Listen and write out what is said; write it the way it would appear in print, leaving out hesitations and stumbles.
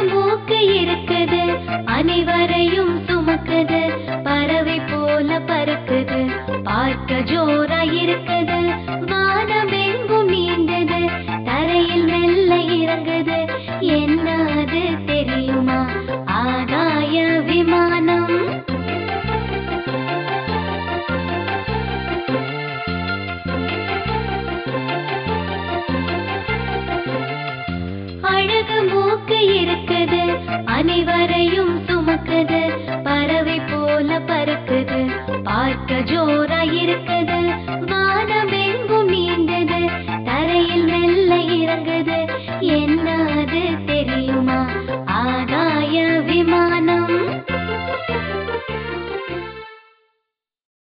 மூக்கு இருக்குது, அனைவரையும் சுமக்குது, பறவை போல பறக்குது, பார்க்க ஜோரா இருக்குது, வானமெங்கும் நீந்தது, தரையில் மெல்ல இறங்குது, என்ன அது தெரியுமா? ஆகாய விமானம். அழகு மூக்கு இருக்குது, அனைவரையும் சுமக்குது,